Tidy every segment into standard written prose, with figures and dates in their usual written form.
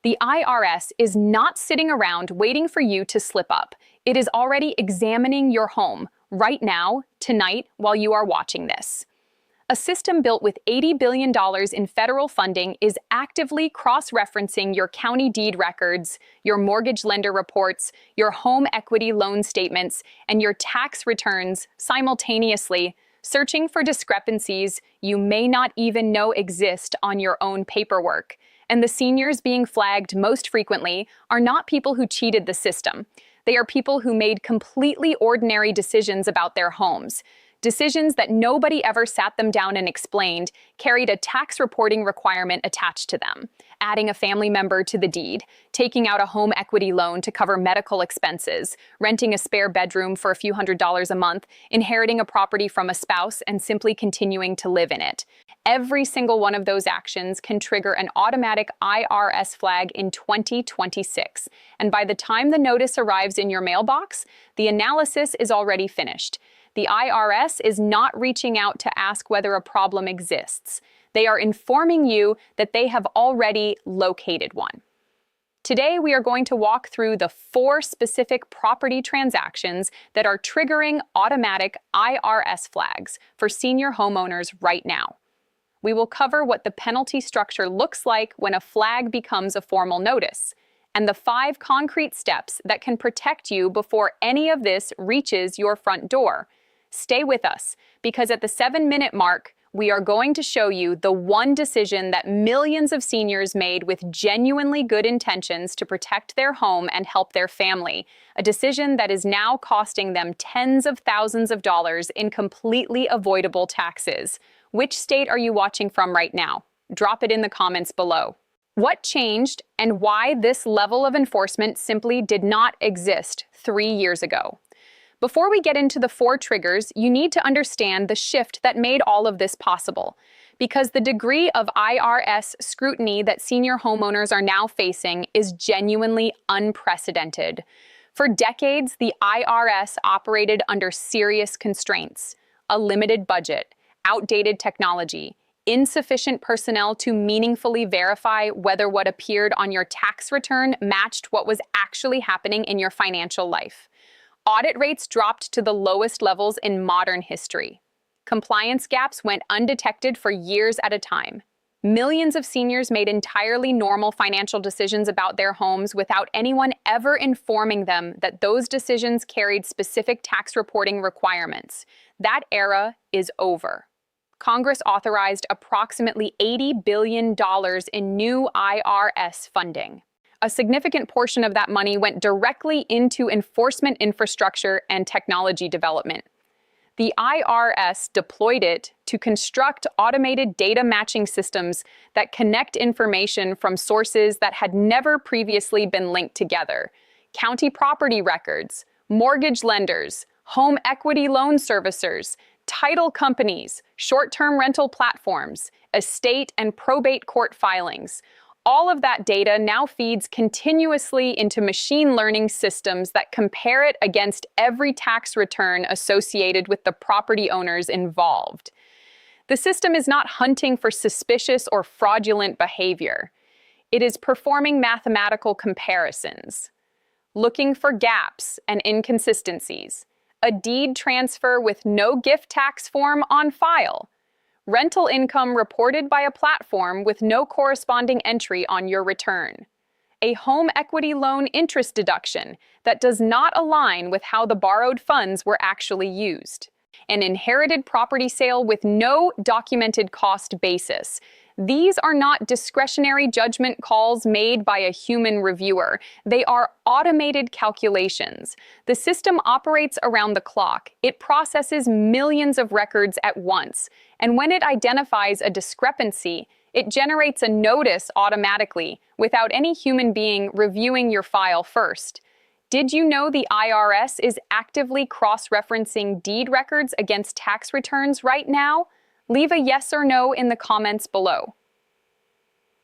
The IRS is not sitting around waiting for you to slip up. It is already examining your home right now, tonight, while you are watching this. A system built with $80 billion in federal funding is actively cross-referencing your county deed records, your mortgage lender reports, your home equity loan statements, and your tax returns simultaneously, searching for discrepancies you may not even know exist on your own paperwork. And the seniors being flagged most frequently are not people who cheated the system. They are people who made completely ordinary decisions about their homes. Decisions that nobody ever sat them down and explained carried a tax reporting requirement attached to them. Adding a family member to the deed, taking out a home equity loan to cover medical expenses, renting a spare bedroom for a few $100s a month, inheriting a property from a spouse and simply continuing to live in it. Every single one of those actions can trigger an automatic IRS flag in 2026. And by the time the notice arrives in your mailbox, the analysis is already finished. The IRS is not reaching out to ask whether a problem exists. They are informing you that they have already located one. Today, we are going to walk through the 4 specific property transactions that are triggering automatic IRS flags for senior homeowners right now. We will cover what the penalty structure looks like when a flag becomes a formal notice, and the 5 concrete steps that can protect you before any of this reaches your front door. Stay with us, because at the 7-minute mark, we are going to show you the one decision that millions of seniors made with genuinely good intentions to protect their home and help their family, a decision that is now costing them tens of thousands of dollars in completely avoidable taxes. Which state are you watching from right now? Drop it in the comments below. What changed and why this level of enforcement simply did not exist 3 years ago? Before we get into the 4 triggers, you need to understand the shift that made all of this possible, because the degree of IRS scrutiny that senior homeowners are now facing is genuinely unprecedented. For decades, the IRS operated under serious constraints: a limited budget, outdated technology, insufficient personnel to meaningfully verify whether what appeared on your tax return matched what was actually happening in your financial life. Audit rates dropped to the lowest levels in modern history. Compliance gaps went undetected for years at a time. Millions of seniors made entirely normal financial decisions about their homes without anyone ever informing them that those decisions carried specific tax reporting requirements. That era is over. Congress authorized approximately $80 billion in new IRS funding. A significant portion of that money went directly into enforcement infrastructure and technology development. The IRS deployed it to construct automated data matching systems that connect information from sources that had never previously been linked together. County property records, mortgage lenders, home equity loan servicers, title companies, short-term rental platforms, estate and probate court filings. All of that data now feeds continuously into machine learning systems that compare it against every tax return associated with the property owners involved. The system is not hunting for suspicious or fraudulent behavior. It is performing mathematical comparisons, looking for gaps and inconsistencies, a deed transfer with no gift tax form on file, rental income reported by a platform with no corresponding entry on your return, a home equity loan interest deduction that does not align with how the borrowed funds were actually used, an inherited property sale with no documented cost basis. These are not discretionary judgment calls made by a human reviewer. They are automated calculations. The system operates around the clock. It processes millions of records at once. And when it identifies a discrepancy, it generates a notice automatically without any human being reviewing your file first. Did you know the IRS is actively cross-referencing deed records against tax returns right now? Leave a yes or no in the comments below.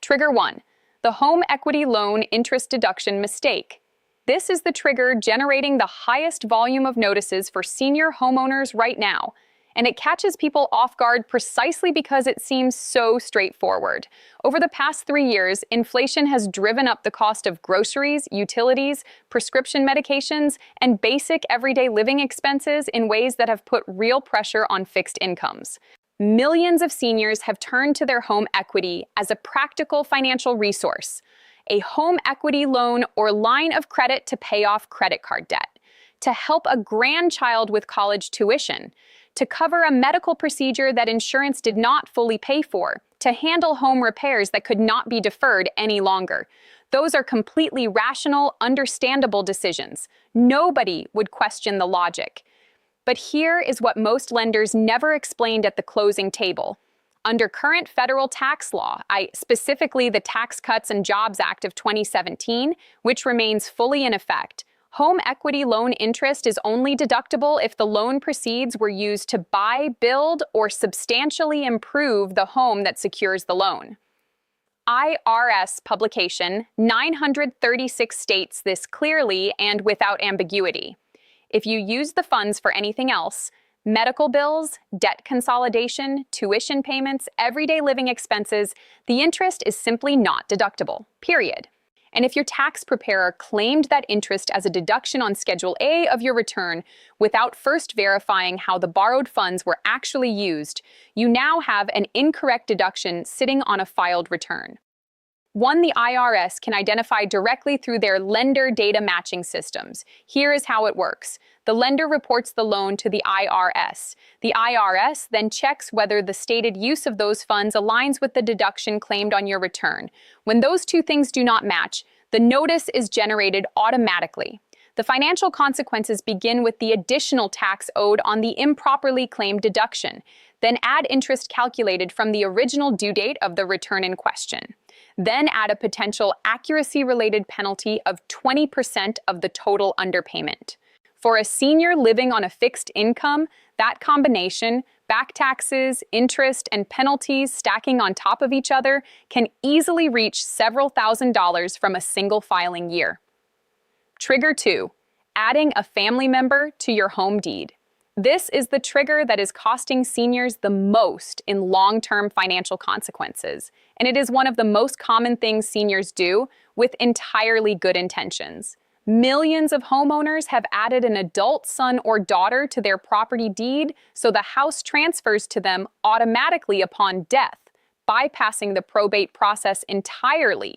Trigger 1. The home equity loan interest deduction mistake. This is the trigger generating the highest volume of notices for senior homeowners right now. And it catches people off guard precisely because it seems so straightforward. Over the past 3 years, inflation has driven up the cost of groceries, utilities, prescription medications, and basic everyday living expenses in ways that have put real pressure on fixed incomes. Millions of seniors have turned to their home equity as a practical financial resource, a home equity loan or line of credit to pay off credit card debt, to help a grandchild with college tuition, to cover a medical procedure that insurance did not fully pay for, to handle home repairs that could not be deferred any longer. Those are completely rational, understandable decisions. Nobody would question the logic. But here is what most lenders never explained at the closing table. Under current federal tax law, specifically the Tax Cuts and Jobs Act of 2017, which remains fully in effect, home equity loan interest is only deductible if the loan proceeds were used to buy, build, or substantially improve the home that secures the loan. IRS publication 936 states this clearly and without ambiguity. If you use the funds for anything else, medical bills, debt consolidation, tuition payments, everyday living expenses, the interest is simply not deductible, period. And if your tax preparer claimed that interest as a deduction on Schedule A of your return without first verifying how the borrowed funds were actually used, you now have an incorrect deduction sitting on a filed return. One the IRS can identify directly through their lender data matching systems. Here is how it works. The lender reports the loan to the IRS. The IRS then checks whether the stated use of those funds aligns with the deduction claimed on your return. When those two things do not match, the notice is generated automatically. The financial consequences begin with the additional tax owed on the improperly claimed deduction. Then add interest calculated from the original due date of the return in question. Then add a potential accuracy-related penalty of 20% of the total underpayment. For a senior living on a fixed income, that combination, back taxes, interest, and penalties stacking on top of each other, can easily reach several $1,000s from a single filing year. Trigger 2. Adding a family member to your home deed. This is the trigger that is costing seniors the most in long-term financial consequences, and it is one of the most common things seniors do with entirely good intentions. Millions of homeowners have added an adult son or daughter to their property deed so the house transfers to them automatically upon death, bypassing the probate process entirely.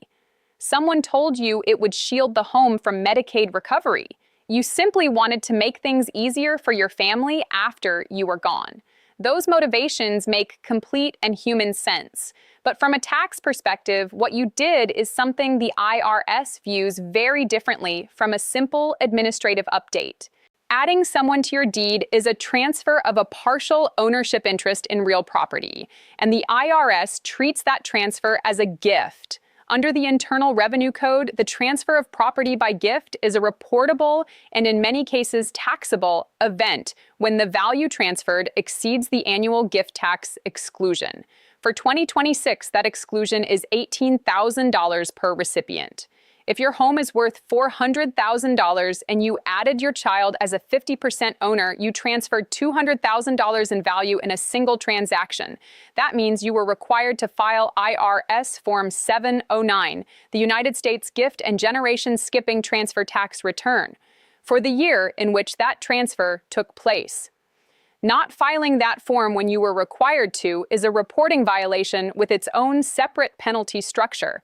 Someone told you it would shield the home from Medicaid recovery. You simply wanted to make things easier for your family after you were gone. Those motivations make complete and human sense. But from a tax perspective, what you did is something the IRS views very differently from a simple administrative update. Adding someone to your deed is a transfer of a partial ownership interest in real property, and the IRS treats that transfer as a gift. Under the Internal Revenue Code, the transfer of property by gift is a reportable and in many cases taxable event when the value transferred exceeds the annual gift tax exclusion. For 2026, that exclusion is $18,000 per recipient. If your home is worth $400,000 and you added your child as a 50% owner, you transferred $200,000 in value in a single transaction. That means you were required to file IRS Form 709, the United States Gift and Generation Skipping Transfer Tax Return, for the year in which that transfer took place. Not filing that form when you were required to is a reporting violation with its own separate penalty structure.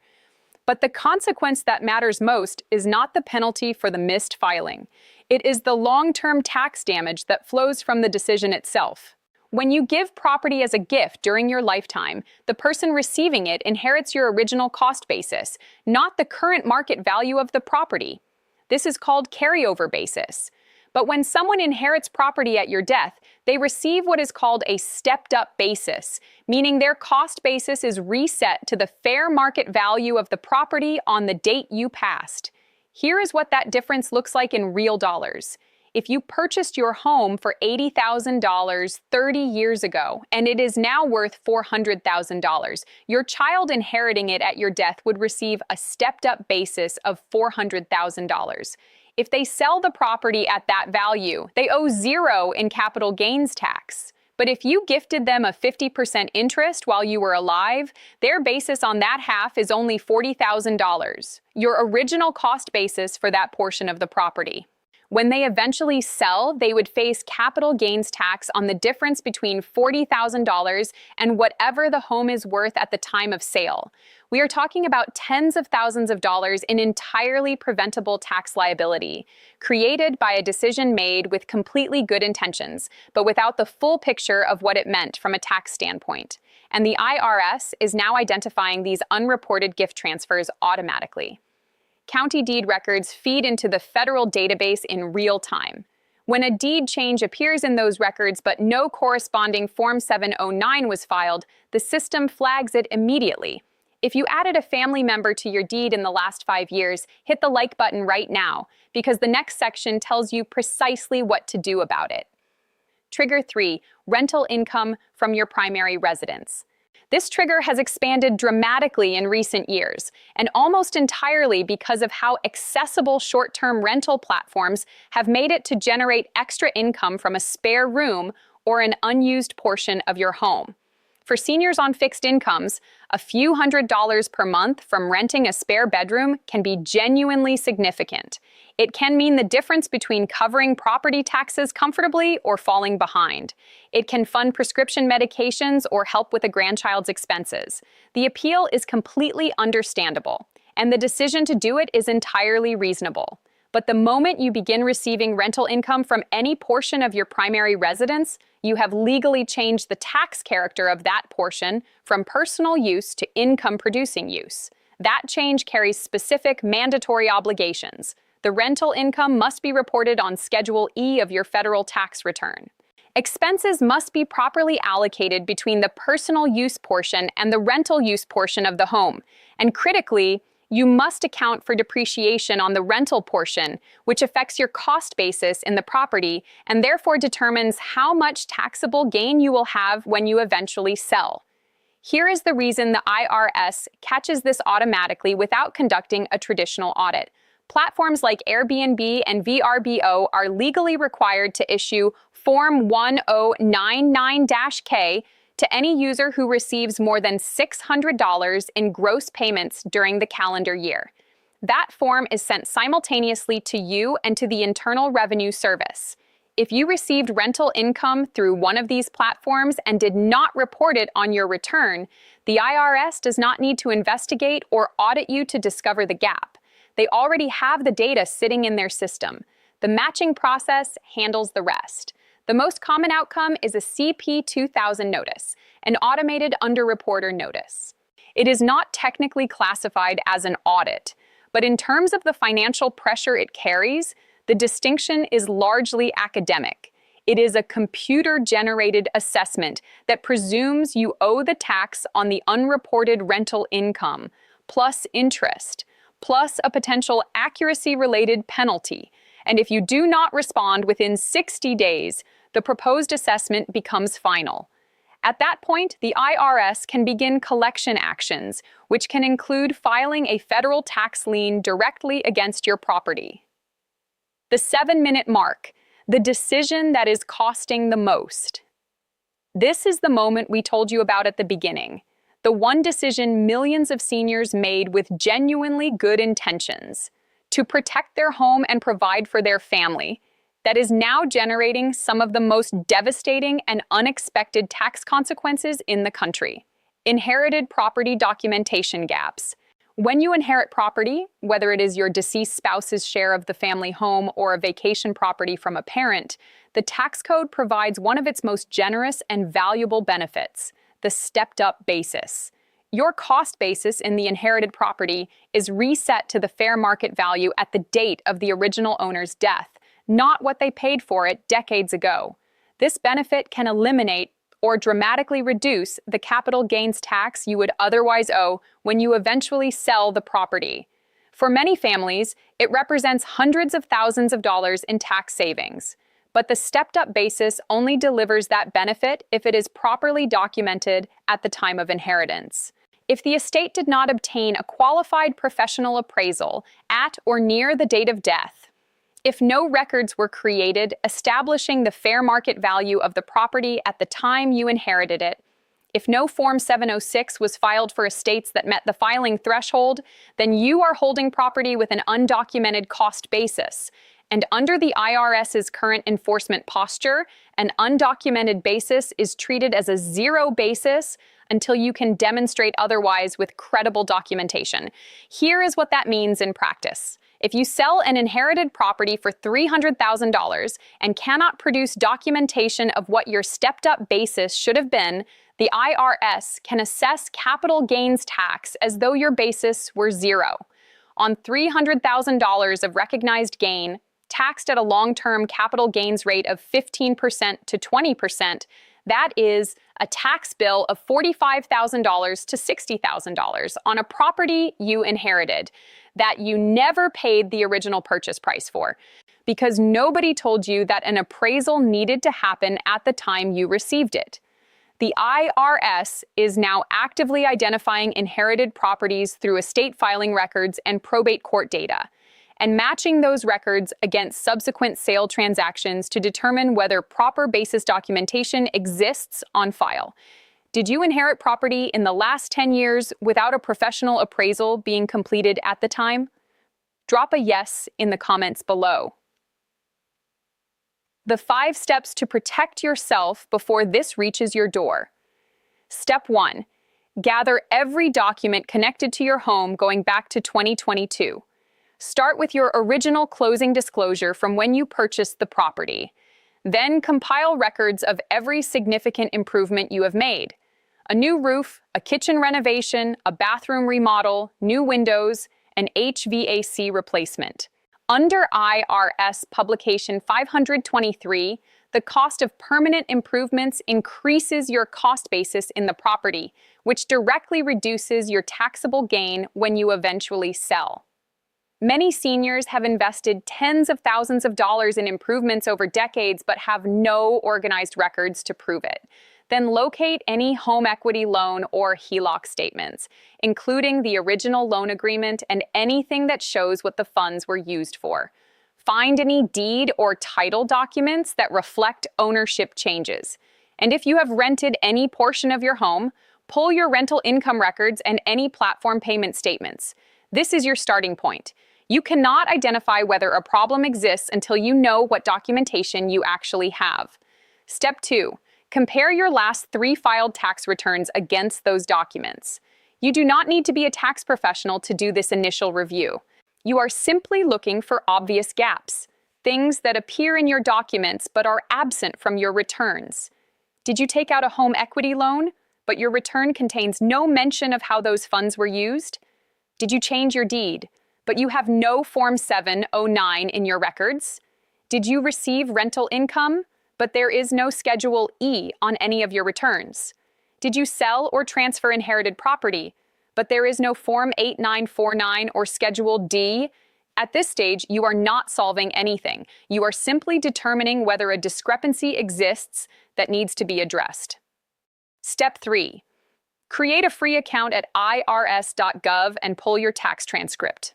But the consequence that matters most is not the penalty for the missed filing. It is the long-term tax damage that flows from the decision itself. When you give property as a gift during your lifetime, the person receiving it inherits your original cost basis, not the current market value of the property. This is called carryover basis. But when someone inherits property at your death, they receive what is called a stepped-up basis, meaning their cost basis is reset to the fair market value of the property on the date you passed. Here is what that difference looks like in real dollars. If you purchased your home for $80,000 30 years ago, and it is now worth $400,000, your child inheriting it at your death would receive a stepped-up basis of $400,000. If they sell the property at that value, they owe zero in capital gains tax. But if you gifted them a 50% interest while you were alive, their basis on that half is only $40,000, your original cost basis for that portion of the property. When they eventually sell, they would face capital gains tax on the difference between $40,000 and whatever the home is worth at the time of sale. We are talking about tens of thousands of dollars in entirely preventable tax liability, created by a decision made with completely good intentions, but without the full picture of what it meant from a tax standpoint. And the IRS is now identifying these unreported gift transfers automatically. County deed records feed into the federal database in real time. When a deed change appears in those records but no corresponding Form 709 was filed, the system flags it immediately. If you added a family member to your deed in the last 5 years, hit the like button right now, because the next section tells you precisely what to do about it. Trigger 3. Rental income from your primary residence. This trigger has expanded dramatically in recent years, and almost entirely because of how accessible short-term rental platforms have made it to generate extra income from a spare room or an unused portion of your home. For seniors on fixed incomes, a few $100s per month from renting a spare bedroom can be genuinely significant. It can mean the difference between covering property taxes comfortably or falling behind. It can fund prescription medications or help with a grandchild's expenses. The appeal is completely understandable, and the decision to do it is entirely reasonable. But the moment you begin receiving rental income from any portion of your primary residence, you have legally changed the tax character of that portion from personal use to income-producing use. That change carries specific mandatory obligations. The rental income must be reported on Schedule E of your federal tax return. Expenses must be properly allocated between the personal use portion and the rental use portion of the home. And critically, you must account for depreciation on the rental portion, which affects your cost basis in the property and therefore determines how much taxable gain you will have when you eventually sell. Here is the reason the IRS catches this automatically without conducting a traditional audit. Platforms like Airbnb and VRBO are legally required to issue Form 1099-K to any user who receives more than $600 in gross payments during the calendar year. That form is sent simultaneously to you and to the Internal Revenue Service. If you received rental income through one of these platforms and did not report it on your return, the IRS does not need to investigate or audit you to discover the gap. They already have the data sitting in their system. The matching process handles the rest. The most common outcome is a CP 2000 notice, an automated underreporter notice. It is not technically classified as an audit, but in terms of the financial pressure it carries, the distinction is largely academic. It is a computer-generated assessment that presumes you owe the tax on the unreported rental income, plus interest, plus a potential accuracy-related penalty. And if you do not respond within 60 days, the proposed assessment becomes final. At that point, the IRS can begin collection actions, which can include filing a federal tax lien directly against your property. The 7-minute mark, the decision that is costing the most. This is the moment we told you about at the beginning. The one decision millions of seniors made with genuinely good intentions to protect their home and provide for their family, that is now generating some of the most devastating and unexpected tax consequences in the country. Inherited property documentation gaps. When you inherit property, whether it is your deceased spouse's share of the family home or a vacation property from a parent, the tax code provides one of its most generous and valuable benefits, the stepped-up basis. Your cost basis in the inherited property is reset to the fair market value at the date of the original owner's death, not what they paid for it decades ago. This benefit can eliminate or dramatically reduce the capital gains tax you would otherwise owe when you eventually sell the property. For many families, it represents hundreds of thousands of dollars in tax savings. But the stepped-up basis only delivers that benefit if it is properly documented at the time of inheritance. If the estate did not obtain a qualified professional appraisal at or near the date of death, If no records were created establishing the fair market value of the property at the time you inherited it, if no Form 706 was filed for estates that met the filing threshold, then you are holding property with an undocumented cost basis. And under the IRS's current enforcement posture, an undocumented basis is treated as a zero basis until you can demonstrate otherwise with credible documentation. Here is what that means in practice. If you sell an inherited property for $300,000 and cannot produce documentation of what your stepped-up basis should have been, the IRS can assess capital gains tax as though your basis were zero. On $300,000 of recognized gain, taxed at a long-term capital gains rate of 15% to 20%, that is a tax bill of $45,000 to $60,000 on a property you inherited that you never paid the original purchase price for, because nobody told you that an appraisal needed to happen at the time you received it. The IRS is now actively identifying inherited properties through estate filing records and probate court data, and matching those records against subsequent sale transactions to determine whether proper basis documentation exists on file. Did you inherit property in the last 10 years without a professional appraisal being completed at the time? Drop a yes in the comments below. The 5 steps to protect yourself before this reaches your door. Step 1. Gather every document connected to your home going back to 2022. Start with your original closing disclosure from when you purchased the property. Then compile records of every significant improvement you have made. A new roof, a kitchen renovation, a bathroom remodel, new windows, an HVAC replacement. Under IRS Publication 523, the cost of permanent improvements increases your cost basis in the property, which directly reduces your taxable gain when you eventually sell. Many seniors have invested tens of thousands of dollars in improvements over decades but have no organized records to prove it. Then locate any home equity loan or HELOC statements, including the original loan agreement and anything that shows what the funds were used for. Find any deed or title documents that reflect ownership changes. And if you have rented any portion of your home, pull your rental income records and any platform payment statements. This is your starting point. You cannot identify whether a problem exists until you know what documentation you actually have. Step 2. Compare your last 3 filed tax returns against those documents. You do not need to be a tax professional to do this initial review. You are simply looking for obvious gaps, things that appear in your documents but are absent from your returns. Did you take out a home equity loan, but your return contains no mention of how those funds were used? Did you change your deed, but you have no Form 709 in your records? Did you receive rental income, but there is no Schedule E on any of your returns? Did you sell or transfer inherited property, but there is no Form 8949 or Schedule D? At this stage, you are not solving anything. You are simply determining whether a discrepancy exists that needs to be addressed. Step 3. Create a free account at irs.gov and pull your tax transcript.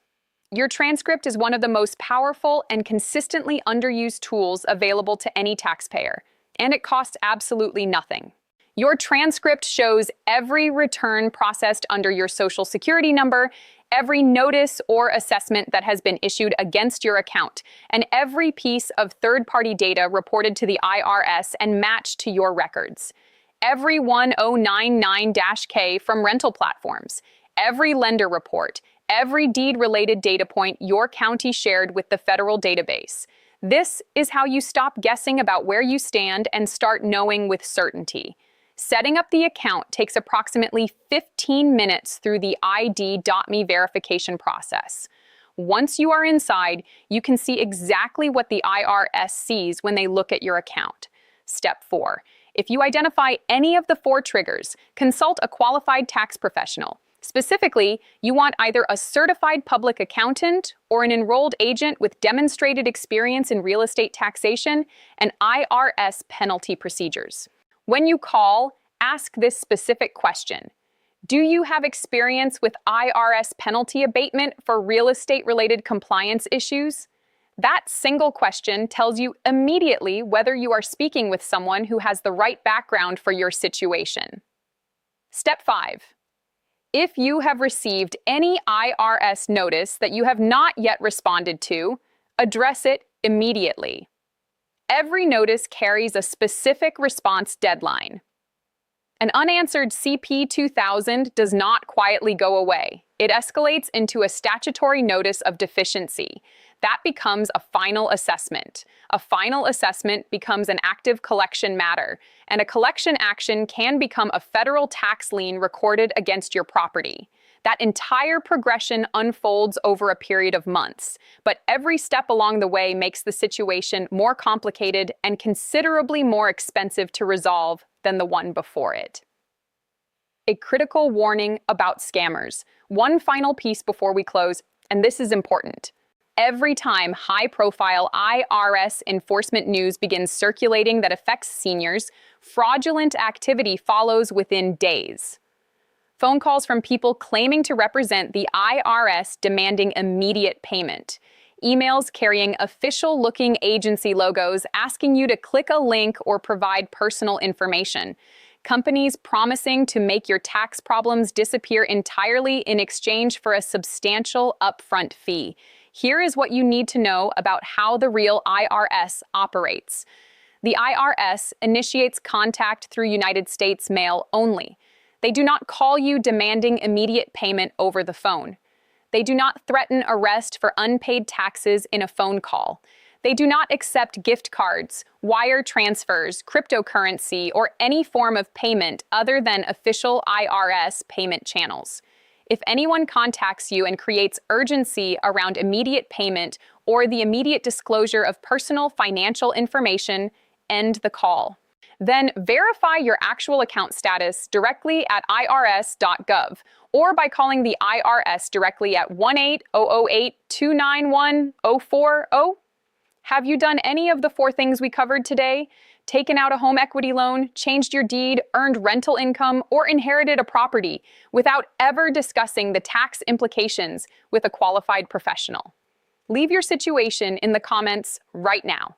Your transcript is one of the most powerful and consistently underused tools available to any taxpayer, and it costs absolutely nothing. Your transcript shows every return processed under your Social Security number, every notice or assessment that has been issued against your account, and every piece of third-party data reported to the IRS and matched to your records. Every 1099-K from rental platforms, every lender report, every deed-related data point your county shared with the federal database. This is how you stop guessing about where you stand and start knowing with certainty. Setting up the account takes approximately 15 minutes through the ID.me verification process. Once you are inside, you can see exactly what the IRS sees when they look at your account. Step 4. If you identify any of the 4 triggers, consult a qualified tax professional. Specifically, you want either a certified public accountant or an enrolled agent with demonstrated experience in real estate taxation and IRS penalty procedures. When you call, ask this specific question. Do you have experience with IRS penalty abatement for real estate-related compliance issues? That single question tells you immediately whether you are speaking with someone who has the right background for your situation. Step 5. If you have received any IRS notice that you have not yet responded to, address it immediately. Every notice carries a specific response deadline. An unanswered CP 2000 does not quietly go away. It escalates into a statutory notice of deficiency. That becomes a final assessment. A final assessment becomes an active collection matter, and a collection action can become a federal tax lien recorded against your property. That entire progression unfolds over a period of months, but every step along the way makes the situation more complicated and considerably more expensive to resolve than the one before it. A critical warning about scammers. One final piece before we close, and this is important. Every time high-profile IRS enforcement news begins circulating that affects seniors, fraudulent activity follows within days. Phone calls from people claiming to represent the IRS demanding immediate payment. Emails carrying official-looking agency logos asking you to click a link or provide personal information. Companies promising to make your tax problems disappear entirely in exchange for a substantial upfront fee. Here is what you need to know about how the real IRS operates. The IRS initiates contact through United States mail only. They do not call you demanding immediate payment over the phone. They do not threaten arrest for unpaid taxes in a phone call. They do not accept gift cards, wire transfers, cryptocurrency, or any form of payment other than official IRS payment channels. If anyone contacts you and creates urgency around immediate payment or the immediate disclosure of personal financial information, end the call. Then verify your actual account status directly at irs.gov or by calling the IRS directly at 1-800-829-1040. Have you done any of the 4 things we covered today? Taken out a home equity loan, changed your deed, earned rental income, or inherited a property without ever discussing the tax implications with a qualified professional? Leave your situation in the comments right now.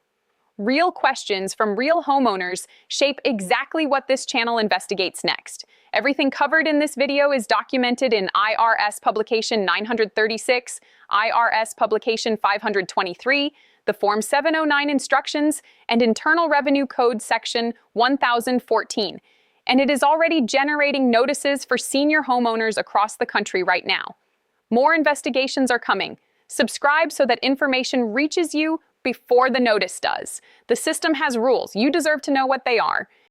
Real questions from real homeowners shape exactly what this channel investigates next. Everything covered in this video is documented in IRS Publication 936, IRS Publication 523, the Form 709 Instructions, and Internal Revenue Code Section 1014. And it is already generating notices for senior homeowners across the country right now. More investigations are coming. Subscribe so that information reaches you before the notice does. The system has rules. You deserve to know what they are.